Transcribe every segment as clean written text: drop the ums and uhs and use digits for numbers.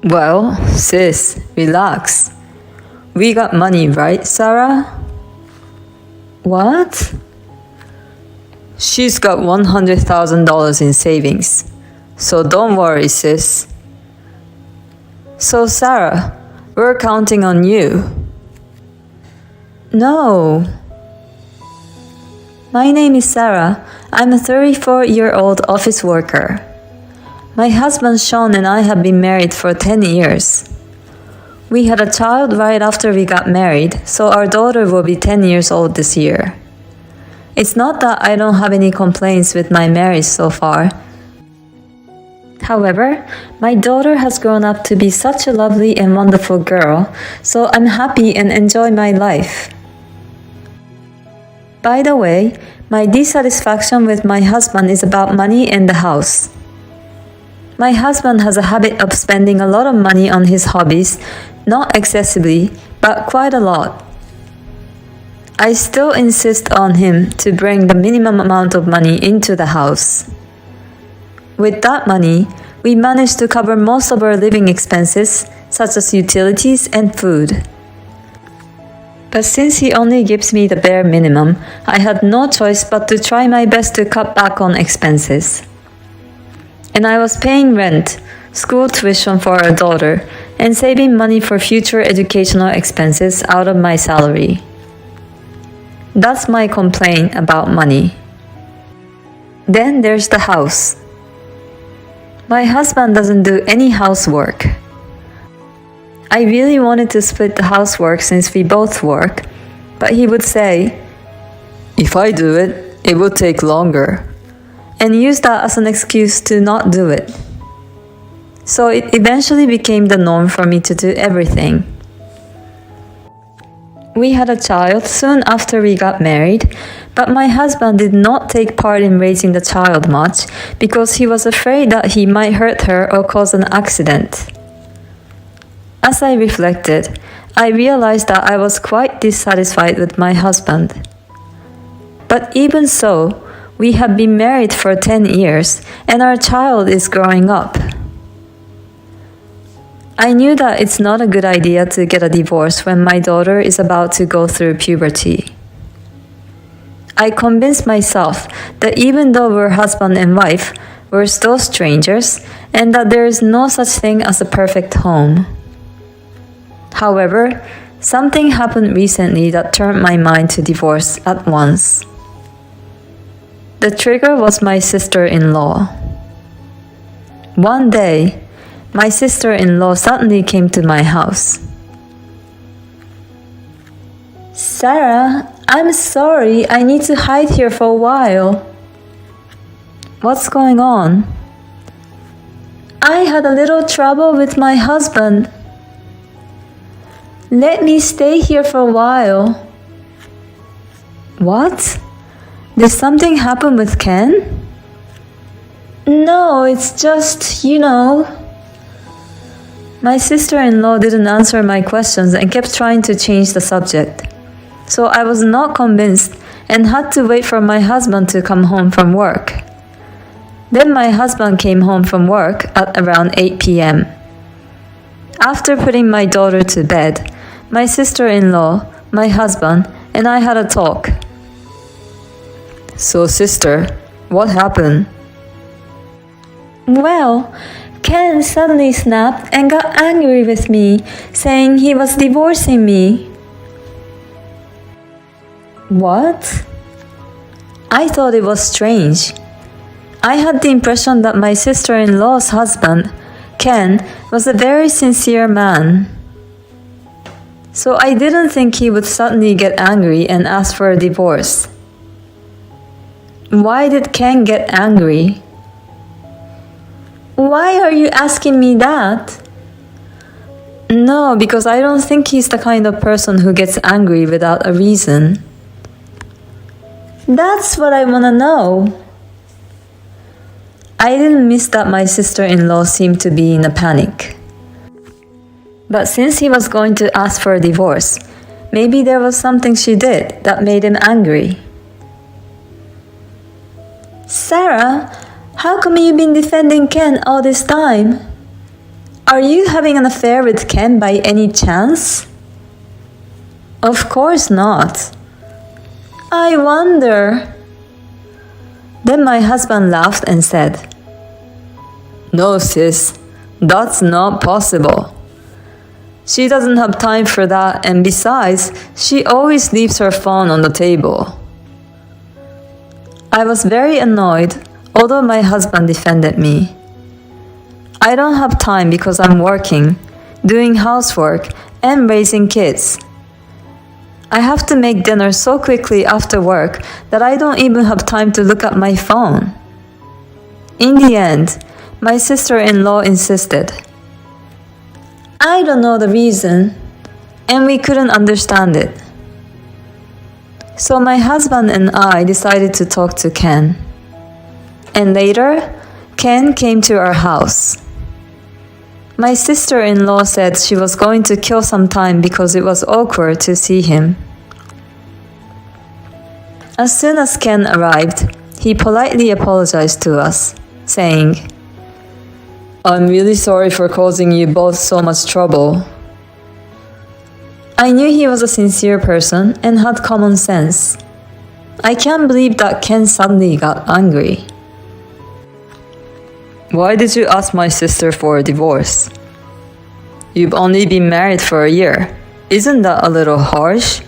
Well, sis, relax. We got money, right, Sarah? What? She's got $100,000 in savings. So don't worry, sis. So, Sarah, we're counting on you. No. My name is Sarah. I'm a 34-year-old office worker. My husband Sean and I have been married for 10 years. We had a child right after we got married, so our daughter will be 10 years old this year. It's not that I don't have any complaints with my marriage so far. However, my daughter has grown up to be such a lovely and wonderful girl, so I'm happy and enjoy my life. By the way, my dissatisfaction with my husband is about money and the house. My husband has a habit of spending a lot of money on his hobbies, not excessively, but quite a lot. I still insist on him to bring the minimum amount of money into the house. With that money, we manage to cover most of our living expenses, such as utilities and food. But since he only gives me the bare minimum, I had no choice but to try my best to cut back on expenses. And I was paying rent, school tuition for our daughter, and saving money for future educational expenses out of my salary. That's my complaint about money. Then there's the house. My husband doesn't do any housework. I really wanted to split the housework since we both work, but he would say, "If I do it, it will take longer," and use that as an excuse to not do it. So it eventually became the norm for me to do everything. We had a child soon after we got married, but my husband did not take part in raising the child much because he was afraid that he might hurt her or cause an accident. As I reflected, I realized that I was quite dissatisfied with my husband. But even so, we have been married for 10 years and our child is growing up. I knew that it's not a good idea to get a divorce when my daughter is about to go through puberty. I convinced myself that even though we're husband and wife, we're still strangers and that there is no such thing as a perfect home. However, something happened recently that turned my mind to divorce at once. The trigger was my sister-in-law. One day, my sister-in-law suddenly came to my house. "Sarah, I'm sorry, I need to hide here for a while." "What's going on?" "I had a little trouble with my husband. Let me stay here for a while." "What? Did something happen with Ken?" "No, it's just, My sister-in-law didn't answer my questions and kept trying to change the subject. So I was not convinced and had to wait for my husband to come home from work. Then my husband came home from work at around 8 p.m. After putting my daughter to bed, my sister-in-law, my husband, and I had a talk. "So sister, what happened?" "Well, Ken suddenly snapped and got angry with me, saying he was divorcing me." "What?" I thought it was strange. I had the impression that my sister-in-law's husband, Ken, was a very sincere man. So I didn't think he would suddenly get angry and ask for a divorce. Why did Ken get angry? "Why are you asking me that?" "No, because I don't think he's the kind of person who gets angry without a reason." "That's what I want to know." I didn't miss that my sister-in-law seemed to be in a panic. But since he was going to ask for a divorce, maybe there was something she did that made him angry. "Sarah, how come you've been defending Ken all this time?" Are you having an affair with Ken by any chance? Of course not. I wonder. Then my husband laughed and said, No, sis, that's not possible. She doesn't have time for that, and besides, she always leaves her phone on the table. I was very annoyed, although my husband defended me. I don't have time because I'm working, doing housework, and raising kids. I have to make dinner so quickly after work that I don't even have time to look at my phone. In the end, my sister-in-law insisted. I don't know the reason, and we couldn't understand it. So my husband and I decided to talk to Ken. And later, Ken came to our house. My sister-in-law said she was going to kill some time because it was awkward to see him. As soon as Ken arrived, he politely apologized to us, saying, I'm really sorry for causing you both so much trouble. I knew he was a sincere person and had common sense. I can't believe that Ken suddenly got angry. Why did you ask my sister for a divorce? You've only been married for a year. Isn't that a little harsh?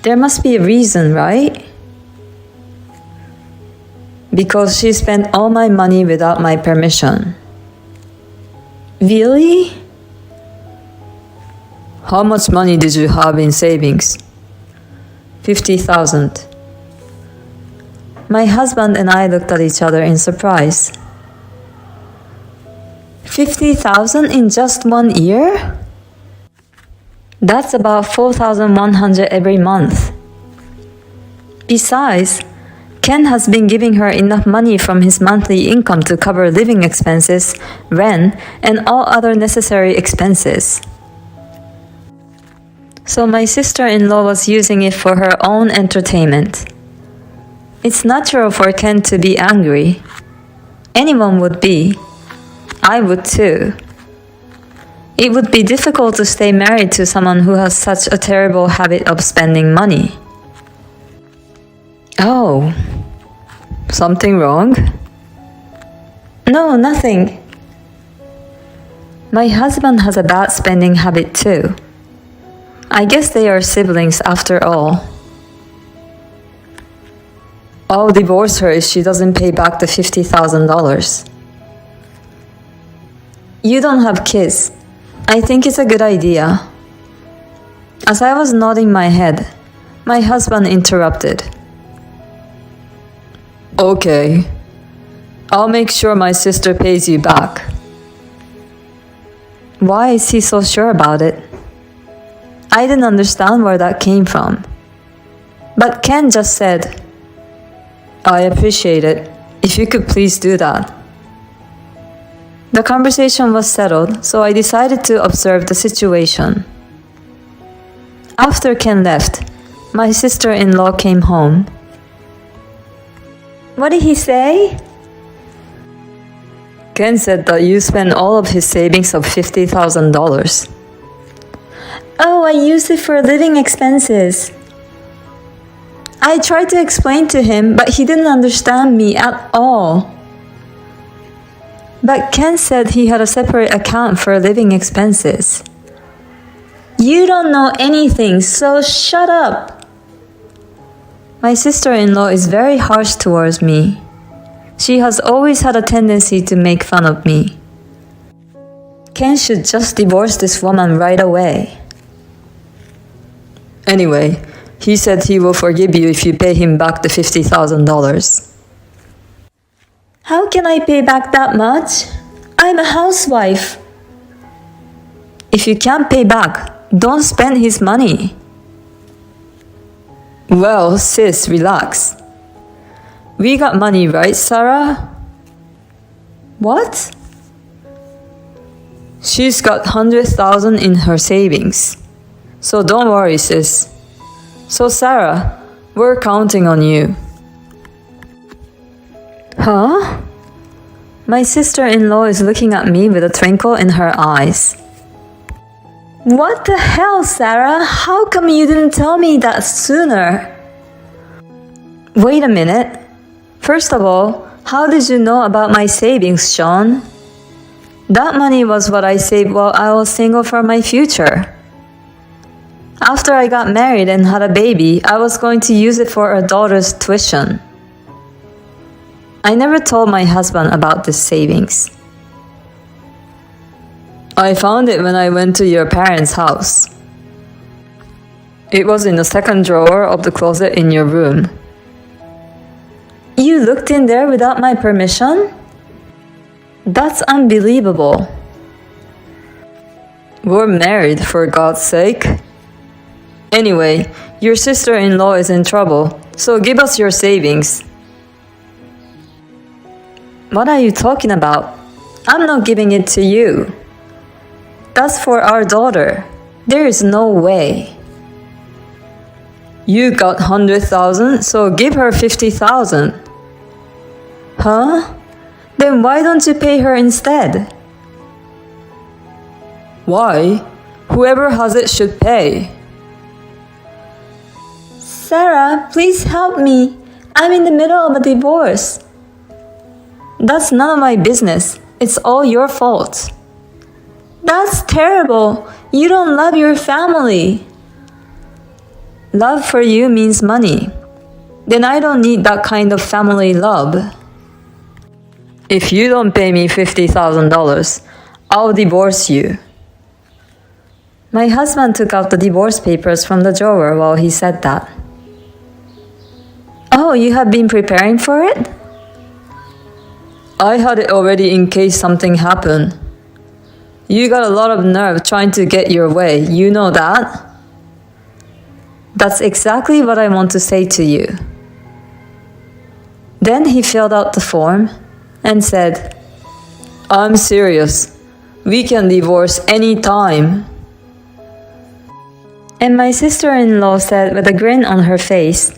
There must be a reason, right? Because she spent all my money without my permission. Really? How much money did you have in savings? 50,000. My husband and I looked at each other in surprise. 50,000 in just 1 year? That's about 4,100 every month. Besides, Ken has been giving her enough money from his monthly income to cover living expenses, rent, and all other necessary expenses. So my sister-in-law was using it for her own entertainment. It's natural for Ken to be angry. Anyone would be. I would too. It would be difficult to stay married to someone who has such a terrible habit of spending money. Oh, something wrong? No, nothing. My husband has a bad spending habit too. I guess they are siblings after all. I'll divorce her if she doesn't pay back the $50,000. You don't have kids. I think it's a good idea. As I was nodding my head, my husband interrupted. Okay. I'll make sure my sister pays you back. Why is he so sure about it? I didn't understand where that came from. But Ken just said, I appreciate it. If you could please do that. The conversation was settled, so I decided to observe the situation. After Ken left, my sister-in-law came home. What did he say? Ken said that you spent all of his savings of $50,000. Oh, I used it for living expenses. I tried to explain to him, but he didn't understand me at all. But Ken said he had a separate account for living expenses. You don't know anything, so shut up. My sister-in-law is very harsh towards me. She has always had a tendency to make fun of me. Ken should just divorce this woman right away. Anyway, he said he will forgive you if you pay him back the $50,000. How can I pay back that much? I'm a housewife. If you can't pay back, don't spend his money. Well, sis, relax. We got money, right, Sarah? What? She's got 100,000 in her savings. So don't worry, sis. So Sarah, we're counting on you. Huh? My sister-in-law is looking at me with a twinkle in her eyes. What the hell, Sarah? How come you didn't tell me that sooner? Wait a minute. First of all, how did you know about my savings, Sean? That money was what I saved while I was single for my future. After I got married and had a baby, I was going to use it for our daughter's tuition. I never told my husband about this savings. I found it when I went to your parents' house. It was in the second drawer of the closet in your room. You looked in there without my permission? That's unbelievable. We're married, for God's sake. Anyway, your sister-in-law is in trouble, so give us your savings. What are you talking about? I'm not giving it to you. That's for our daughter. There is no way. You got 100,000, so give her 50,000. Huh? Then why don't you pay her instead? Why? Whoever has it should pay. Sarah, please help me. I'm in the middle of a divorce. That's none of my business. It's all your fault. That's terrible. You don't love your family. Love for you means money. Then I don't need that kind of family love. If you don't pay me $50,000, I'll divorce you. My husband took out the divorce papers from the drawer while he said that. Oh, you have been preparing for it? I had it already in case something happened. You got a lot of nerve trying to get your way, you know that? That's exactly what I want to say to you. Then he filled out the form and said, I'm serious. We can divorce any time. And my sister-in-law said with a grin on her face,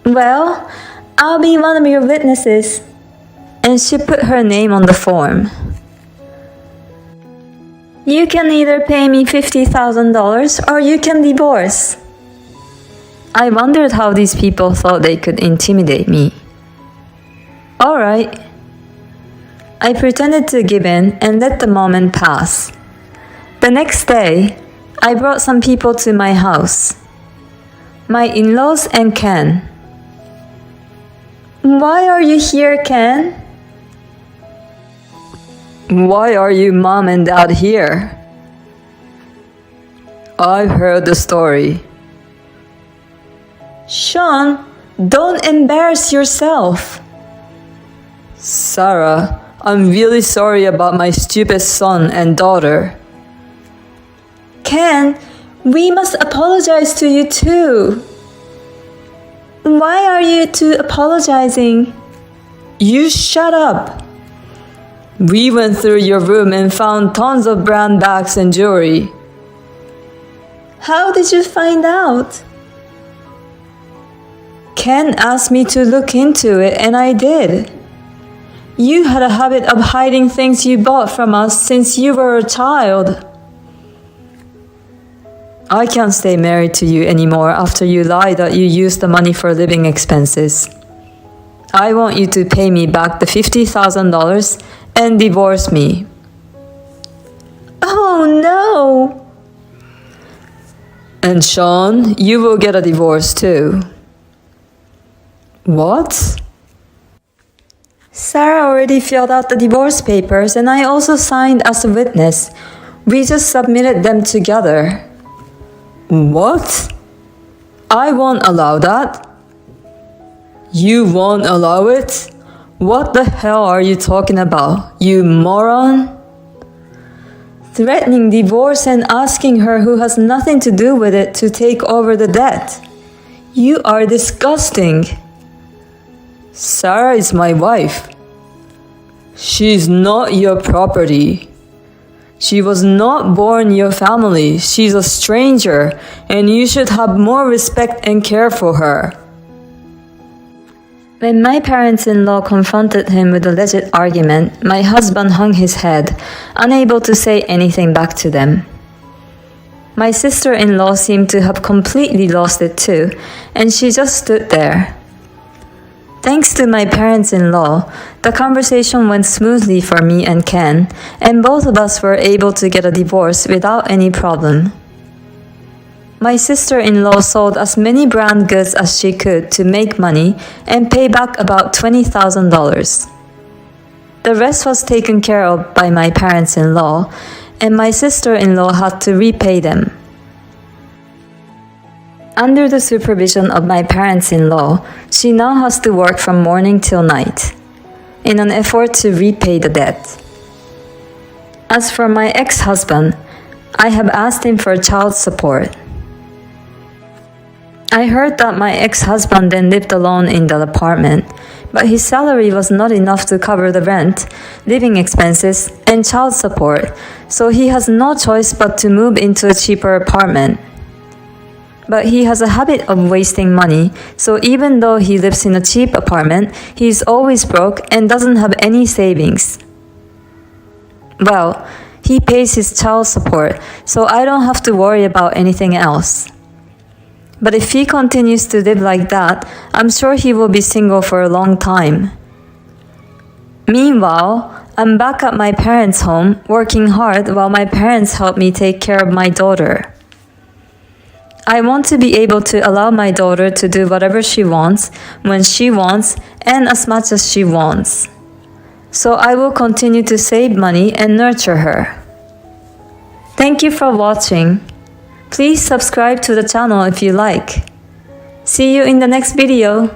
Well, I'll be one of your witnesses. And she put her name on the form. You can either pay me $50,000 or you can divorce. I wondered how these people thought they could intimidate me. All right. I pretended to give in and let the moment pass. The next day, I brought some people to my house. My in-laws and Ken. Why are you here, Ken? Why are you mom and dad here? I've heard the story. Sean, don't embarrass yourself. Sarah, I'm really sorry about my stupid son and daughter. Ken, we must apologize to you too. Why are you two apologizing? You shut up. We went through your room and found tons of brand bags and jewelry. How did you find out? Ken asked me to look into it and I did. You had a habit of hiding things you bought from us since you were a child. I can't stay married to you anymore after you lied that you used the money for living expenses. I want you to pay me back the $50,000 and divorce me. Oh no! And Sean, you will get a divorce too. What? Sarah already filled out the divorce papers and I also signed as a witness. We just submitted them together. What? I won't allow that. You won't allow it? What the hell are you talking about, you moron? Threatening divorce and asking her who has nothing to do with it to take over the debt. You are disgusting. Sarah is my wife. She's not your property. She was not born your family. She's a stranger, and you should have more respect and care for her. When my parents-in-law confronted him with a legit argument, my husband hung his head, unable to say anything back to them. My sister-in-law seemed to have completely lost it too, and she just stood there. Thanks to my parents-in-law, the conversation went smoothly for me and Ken, and both of us were able to get a divorce without any problem. My sister-in-law sold as many brand goods as she could to make money and pay back about $20,000. The rest was taken care of by my parents-in-law, and my sister-in-law had to repay them. Under the supervision of my parents-in-law, she now has to work from morning till night, in an effort to repay the debt. As for my ex-husband, I have asked him for child support. I heard that my ex-husband then lived alone in the apartment, but his salary was not enough to cover the rent, living expenses, and child support, so he has no choice but to move into a cheaper apartment. But he has a habit of wasting money, so even though he lives in a cheap apartment, he is always broke and doesn't have any savings. Well, he pays his child support, so I don't have to worry about anything else. But if he continues to live like that, I'm sure he will be single for a long time. Meanwhile, I'm back at my parents' home, working hard while my parents help me take care of my daughter. I want to be able to allow my daughter to do whatever she wants, when she wants, and as much as she wants. So I will continue to save money and nurture her. Thank you for watching. Please subscribe to the channel if you like. See you in the next video.